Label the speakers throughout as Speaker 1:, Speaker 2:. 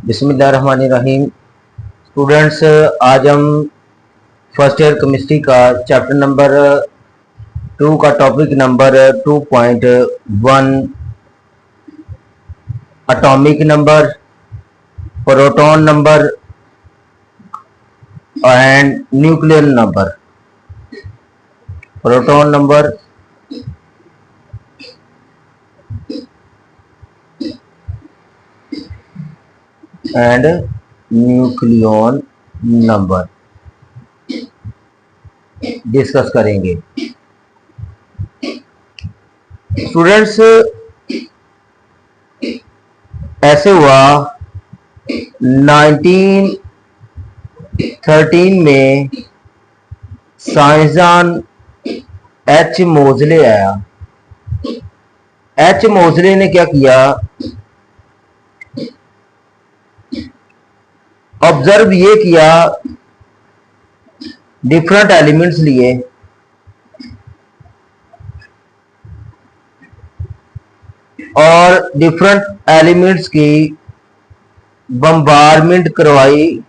Speaker 1: बिस्मिल्लाहिर्रहमानिर्रहीम। स्टूडेंट्स, आज हम फर्स्ट ईयर केमिस्ट्री का चैप्टर नंबर 2 का topic number 2.1 atomic number, proton number and nuclear number, proton number and nucleon number discuss करेंगे। Students, ऐसे हुआ 1913 में साइंसदान एच मोजले आया। एच मोजले ने क्या किया, ऑब्जर्व ये किया, डिफरेंट एलिमेंट्स लिए और डिफरेंट एलिमेंट्स की बम्बारमेंट करवाई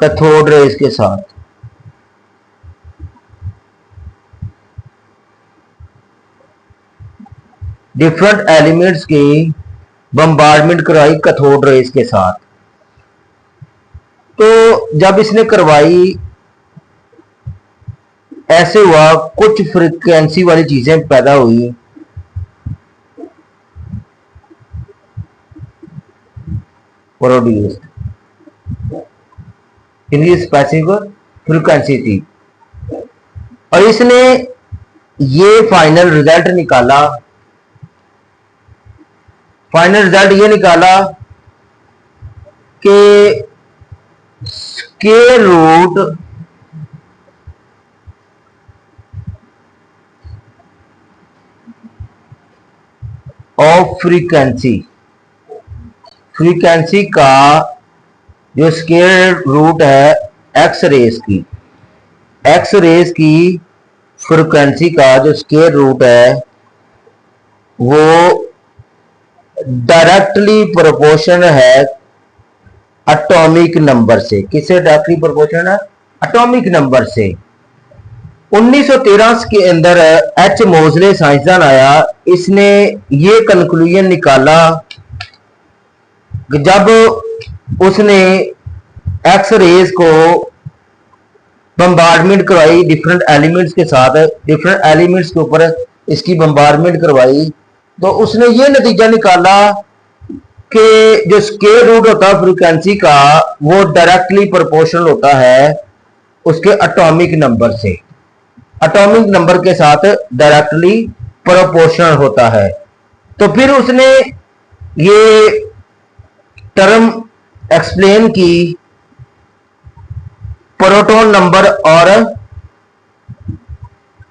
Speaker 1: कैथोड रेज के साथ। डिफरेंट एलिमेंट्स की बम्बारमेंट करवाई कैथोड रेज के साथ। तो जब इसने करवाई, ऐसे हुआ कुछ फ्रीक्वेंसी वाली चीजें पैदा हुई। प्रोड्यूस्ड इनकी स्पेसिफिक फ्रीक्वेंसी थी और इसने ये फाइनल रिजल्ट निकाला। फाइनल रिजल्ट ये निकाला कि स्क्वायर रूट ऑफ फ्रीक्वेंसी का जो स्क्वायर रूट है एक्स रेज की फ्रीक्वेंसी का जो स्क्वायर रूट है वो डायरेक्टली प्रोपोर्शनल है एटॉमिक नंबर से। किससे डायरेक्टली प्रोपोर्शनल है? एटॉमिक नंबर से। 1913 के अंदर एच मोजले साइंसदान आया। इसने ये कंक्लूजन निकाला कि जब उसने एक्स रेज को बम्बारमेंट करवाई डिफरेंट एलिमेंट्स के साथ, डिफरेंट एलिमेंट्स के ऊपर इसकी बम्बारमेंट करवाई, तो उसने ये नतीजा निकाला कि जो स्क्वायर रूट होता है फ्रीक्वेंसी का वो डायरेक्टली प्रोपोर्शनल होता है उसके एटॉमिक नंबर से। एटॉमिक नंबर के साथ डायरेक्टली प्रोपोर्शनल होता है। तो फिर उसने ये टर्म एक्सप्लेन की प्रोटॉन नंबर और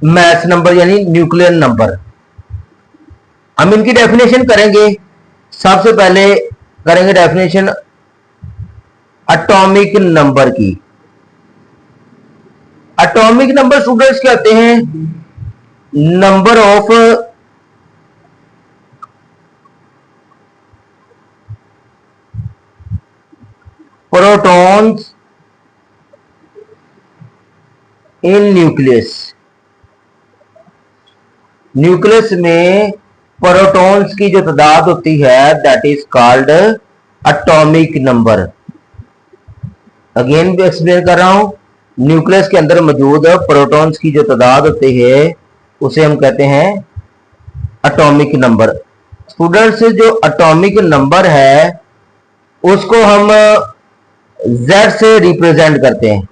Speaker 1: मैथ नंबर यानी न्यूक्लियर नंबर। हम इनकी डेफिनेशन करेंगे। सबसे पहले करेंगे डेफिनेशन एटॉमिक नंबर की। एटॉमिक नंबर स्टूडेंट्स कहते हैं number of protons in nucleus में प्रोटॉन्स की जो तादाद होती है that is called atomic number. Again भी एक्सप्लेन कर रहा हूं, न्यूक्लियस के अंदर मौजूद प्रोटॉन्स की जो तादाद होती है उसे हम कहते हैं एटॉमिक नंबर। स्टूडेंट्स, जो एटॉमिक नंबर है उसको हम Z से रिप्रेजेंट करते हैं।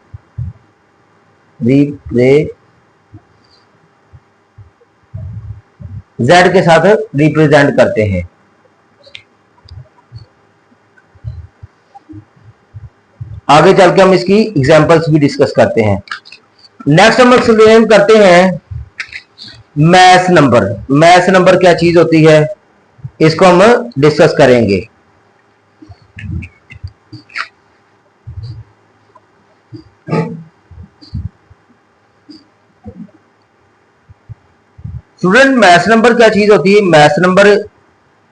Speaker 1: Z के साथ रिप्रेजेंट करते हैं। आगे चल के हम इसकी एग्जांपल्स भी डिस्कस करते हैं। नेक्स्ट हम एक्सप्लेन करते हैं मैथ नंबर। मैथ नंबर क्या चीज होती है इसको हम डिस्कस करेंगे। स्टूडेंट, मैथ नंबर क्या चीज होती है? मैथ नंबर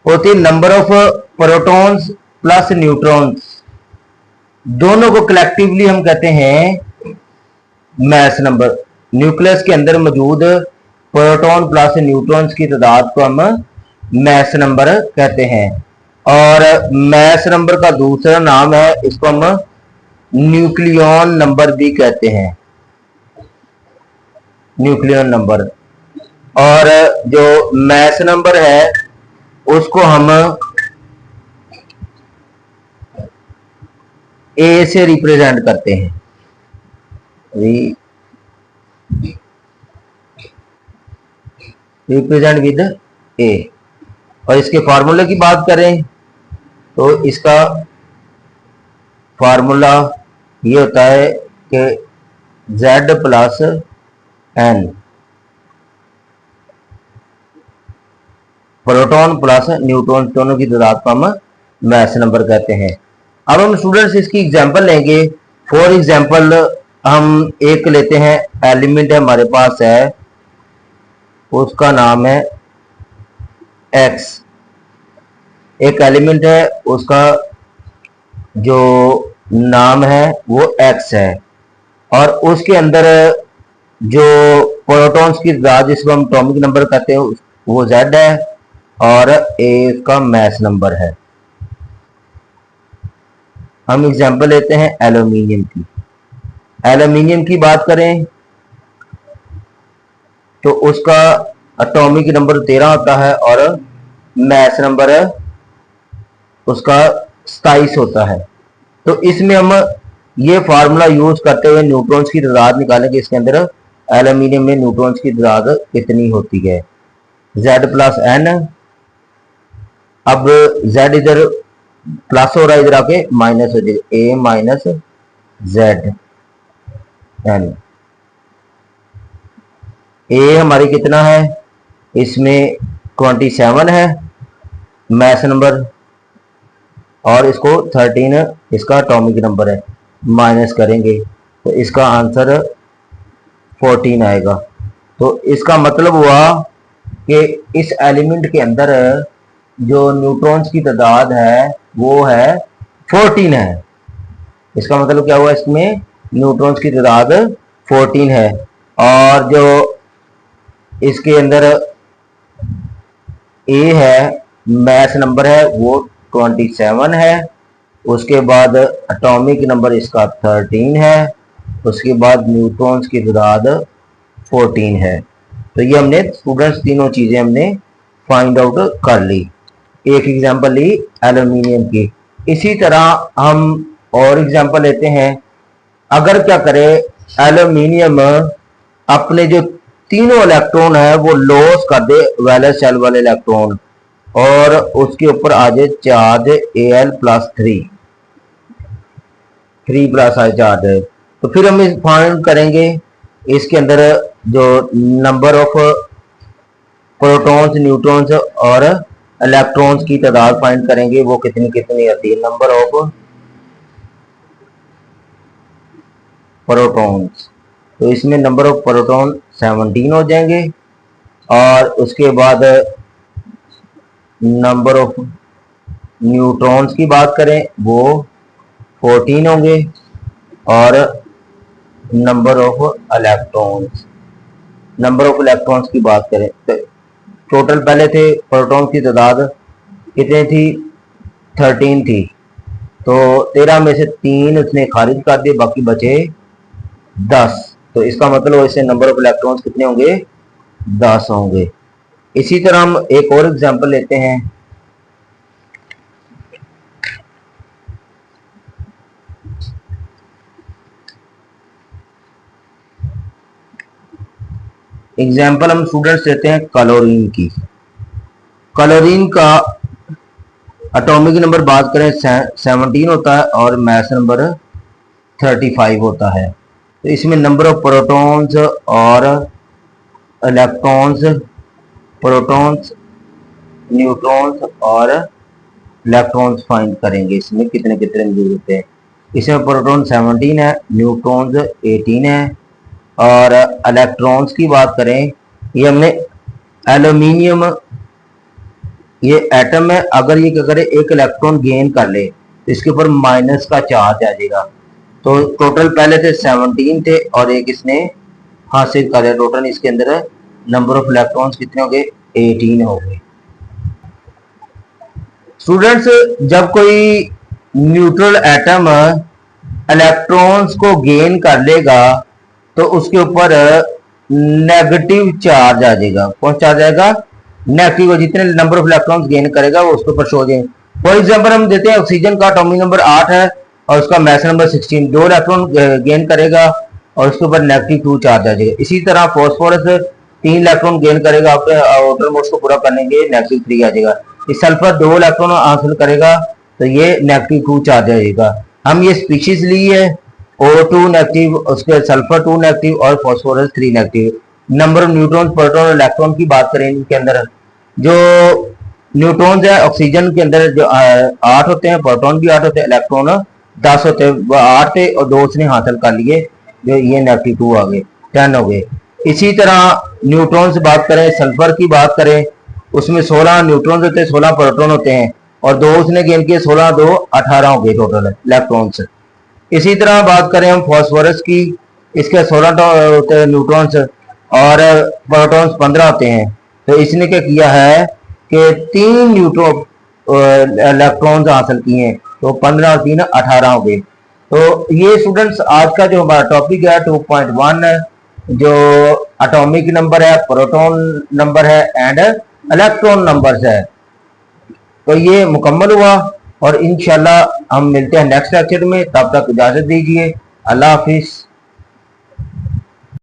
Speaker 1: होती है number of protons plus neutrons, दोनों को कलेक्टिवली हम कहते हैं मैस नंबर। न्यूक्लियस के अंदर मौजूद प्रोटॉन प्लस न्यूट्रॉन्स की तादाद को हम मैस नंबर कहते हैं। और मैस नंबर का दूसरा नाम है, इसको हम न्यूक्लियन नंबर भी कहते हैं, न्यूक्लियन नंबर। और जो मैस नंबर है उसको हम ए से रिप्रेजेंट करते हैं, रिप्रेजेंट विद ए। और इसके फार्मूले की बात करें तो इसका फार्मूला ये होता है कि Z plus N, proton plus neutron दोनों की तादाद को हम मैस नंबर कहते हैं। अब हम स्टूडेंट्स इसकी एग्जांपल लेंगे। फॉर एग्जांपल हम एक लेते हैं, एलिमेंट हमारे पास है, उसका नाम है एक्स। एक एलिमेंट है, उसका जो नाम है वो एक्स है, और उसके अंदर जो प्रोटॉन्स की तादाद जिसको हम एटॉमिक नंबर कहते हैं वो Z है, और ए का मैस नंबर है। हम एग्जांपल लेते हैं एल्यूमिनियम की। एल्यूमिनियम की बात करें तो उसका एटॉमिक नंबर 13 होता है और मैस नंबर उसका 27 होता है। तो इसमें हम ये फार्मूला यूज करते हुए न्यूट्रॉन्स की तादाद निकालेंगे। इसके अंदर एल्यूमिनियम में न्यूट्रॉन्स की तादाद कितनी होती है, Z प्लस एन। अब Z इधर प्लस हो रहा है, इधर आके माइनस हो जाएगा, ए माइनस Z एन। ए हमारी कितना है, इसमें 27 है मैस नंबर, और इसको 13 इसका एटॉमिक नंबर है। माइनस करेंगे तो इसका आंसर 14 आएगा। तो इसका मतलब हुआ कि इस एलिमेंट के अंदर जो न्यूट्रॉन्स की तादाद है वो है 14 है। इसका मतलब क्या हुआ, इसमें न्यूट्रॉन्स की तादाद 14 है। और जो इसके अंदर ए है, मैस नंबर है वो 27 है, उसके बाद एटॉमिक नंबर इसका 13 है, उसके बाद न्यूट्रॉन्स की तादाद 14 है। तो ये हमने स्टूडेंट्स तीनों चीजें हमने फाइंड आउट कर ली। एक एग्जांपल ली एल्यूमिनियम की। इसी तरह हम और एग्जांपल लेते हैं। अगर क्या करे, एल्यूमिनियम अपने जो तीनों इलेक्ट्रॉन है वो लॉस कर दे वैलेंस शेल वाले इलेक्ट्रॉन, और उसके ऊपर आ जाए चार्ज Al प्लस 3 प्लस आ चार्ज है, तो फिर हम इस फाइंड करेंगे इसके अंदर जो नंबर ऑफ प्रोटॉन्स न्यूट्रॉन्स और इलेक्ट्रॉन्स की तादाद फाइंड करेंगे, वो कितनी कितनी आती है। नंबर ऑफ प्रोटॉन्स, तो इसमें नंबर ऑफ प्रोटॉन 17 हो जाएंगे, और उसके बाद नंबर ऑफ न्यूट्रॉन्स की बात करें वो 14 होंगे, और नंबर ऑफ इलेक्ट्रॉन्स की बात करें तो टोटल पहले थे प्रोटॉन्स की तादाद कितने थी, 13 थी, तो 13 में से 3 उसने खारिज कर दिए, बाकी बचे 10। तो इसका मतलब इससे नंबर ऑफ इलेक्ट्रॉन्स कितने होंगे, 10 होंगे। इसी तरह हम एक और एग्जांपल लेते हैं। एग्जाम्पल हम स्टूडेंट्स लेते हैं क्लोरीन की। क्लोरीन का एटॉमिक नंबर बात करें 17 होता है और मैस नंबर 35 होता है। तो इसमें नंबर ऑफ प्रोटॉन्स और इलेक्ट्रॉन्स, प्रोटॉन्स न्यूट्रॉन्स और इलेक्ट्रॉन्स फाइंड करेंगे, इसमें कितने कितने मौजूद होते हैं। इसमें प्रोटॉन 17 है, न्यूट्रॉन्स 18 है, और इलेक्ट्रॉन्स की बात करें, ये हमने एल्यूमिनियम ये एटम है, अगर ये क्या करे एक इलेक्ट्रॉन गेन कर ले तो इसके ऊपर माइनस का चार्ज आ जाएगा। तो टोटल पहले थे 17 थे और एक इसने हासिल कर लिया। टोटल इसके अंदर नंबर ऑफ इलेक्ट्रॉन्स कितने हो गए? 18 हो गए। स्टूडेंट्स, जब कोई न्यूट्रल एटम इलेक्ट्रॉन्स को गेन कर लेगा तो उसके ऊपर नेगेटिव चार्ज आ जाएगा। कौन चार्ज आएगा? नेगेटिव। जितने नंबर ऑफ इलेक्ट्रॉन्स गेन करेगा वो उसके ऊपर शो हो जाएंगे। फॉर एग्जांपल हम देते हैं ऑक्सीजन का एटॉमिक नंबर 8 है और उसका मास नंबर 16, 2 इलेक्ट्रॉन गेन करेगा और उसके ऊपर -2 चार्ज आ जाएगा। इसी तरह फॉस्फोरस 3 इलेक्ट्रॉन गेन करेगा, अपने आउटर मोस्ट को पूरा करने के -3 आ जाएगा। इस सल्फर 2 इलेक्ट्रॉन हासिल करेगा तो ये -2 चार्ज आ जाएगा। हम ये स्पीशीज ली है, O2 नेगेटिव, उसके सल्फर 2 नेगेटिव और phosphorus 3 negative. Number of neutron, proton और इलेक्ट्रॉन की बात करें, इनके अंदर जो न्यूट्रॉन्स है ऑक्सीजन के अंदर जो 8 होते हैं, प्रोटॉन भी 8 होते हैं, इलेक्ट्रॉन 10 होते हैं। 8 थे और 2 उसने हासिल कर लिए, जो ये -2 आ गए, 10 हो गए। इसी तरह न्यूट्रॉन से बात करें, सल्फर की बात करें, उसमें 16 न्यूट्रॉन होते हैं, 16 प्रोटॉन होते हैं और 2 उसने गेन किए, 16 2 18 हो गए टोटल इलेक्ट्रॉन्स। इसी तरह बात करें हम फॉस्फोरस की, इसके 16 होते हैं न्यूट्रॉन्स और प्रोटॉन्स 15 होते हैं। तो इसने क्या किया है कि 3 न्यूट्रॉन इलेक्ट्रॉन्स हासिल किए हैं, तो 15 और 3 18 हो गए। तो ये स्टूडेंट्स आज का जो हमारा टॉपिक है 2.1 जो एटॉमिक नंबर है, प्रोटॉन नंबर है एंड इलेक्ट्रॉन नंबर्स है, तो ये मुकम्मल हुआ और इंशाल्लाह हम मिलते हैं नेक्स्ट लेक्चर में। तब तक इजाजत दीजिए। अल्लाह हाफिज।